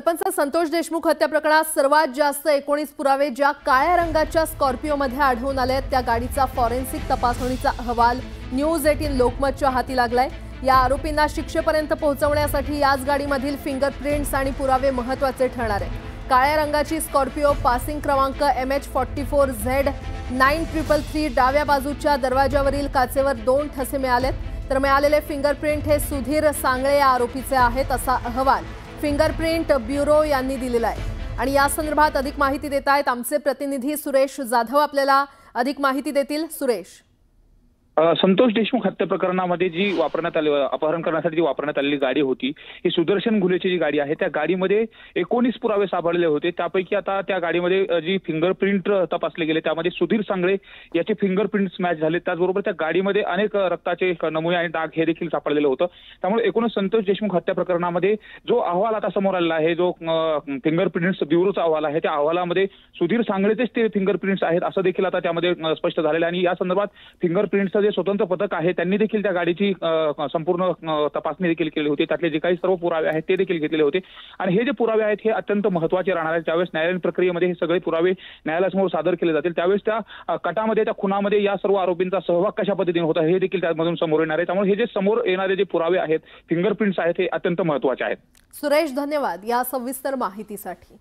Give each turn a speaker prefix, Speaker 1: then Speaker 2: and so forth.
Speaker 1: सरपंच संतोष देशमुख हत्या प्रकरणात सर्वात जास्त 19 पुरावे ज्या काळ्या रंगाच्या स्कॉर्पिओमध्ये आढळून आले त्या गाडीचा फॉरेन्सिक तपासणीचा अहवाल न्यूज 18 लोकमतच्या हाती लागलाय। या आरोपींना शिक्षेपर्यंत पोहोचवण्यासाठी याच गाडीमधील फिंगरप्रिंट्स आणि पुरावे महत्त्वाचे ठरणार आहेत। काळ्या रंगाची स्कॉर्पिओ पासिंग क्रमांक MH44Z9333 डाव्या बाजूच्या दरवाजावरील काचेवर 2 ठसे मिळालेत, तर मिळालेले फिंगरप्रिंट हे सुधीर सांगळे या आरोपीचे आहेत असा अहवाल फिंगरप्रिंट ब्युरो यांनी दिलेला आहे। आणि या संदर्भात अधिक माहिती देत आहेत आमचे प्रतिनिधी सुरेश जाधव, आपल्याला अधिक माहिती देतील। सुरेश,
Speaker 2: संतोष देशमुख हत्या प्रकरणामध्ये जी वापरण्यात आली अपहरण करण्यासाठी जी वापरण्यात आलेली गाडी होती ही सुदर्शन घुलेची जी गाडी आहे त्या गाडीमध्ये 19 पुरावे सापडले होते। त्यापैकी आता त्या गाडीमध्ये जी फिंगरप्रिंट तपासले गेले त्यामध्ये सुधीर सांगळे याचे फिंगरप्रिंट्स मॅच झाले। त्याचबरोबर त्या गाडीमध्ये अनेक रक्ताचे नमुने आणि डाग हे देखील सापडलेलं होतं। त्यामुळे एकूणच संतोष देशमुख हत्या प्रकरणामध्ये जो अहवाल आता समोर आलेला आहे, जो फिंगरप्रिंट्स ब्युरोचा अहवाल आहे, त्या अहवालामध्ये सुधीर सांगळेचेच ते फिंगरप्रिंट्स आहेत असं देखील आता त्यामध्ये स्पष्ट झालेलं आहे। आणि या संदर्भात फिंगरप्रिंट्स जे स्वतंत्र पथक आहे त्यांनी देखील त्या गाडीची संपूर्ण तपासणी देखील केली होती। त्यातले जे काही सर्व पुरावे आहेत ते देखील घेतलेले होते आणि हे जे पुरावे आहेत हे अत्यंत महत्त्वाचे राहणार आहेत। ज्यावेळेस न्यायालयीन प्रक्रियेमध्ये हे सगळे पुरावे न्यायालयासमोर सादर केले जातील त्यावेळेस त्या कटामध्ये त्या खुनामध्ये या सर्व आरोपींचा सहभाग कशा पद्धतीने होता हे देखील त्यामधून समोर येणार आहे। त्यामुळे हे जे समोर येणारे जे पुरावे आहेत, फिंगरप्रिंट्स आहेत, हे अत्यंत महत्त्वाचे आहेत।
Speaker 1: सुरेश, धन्यवाद या सविस्तर माहितीसाठी।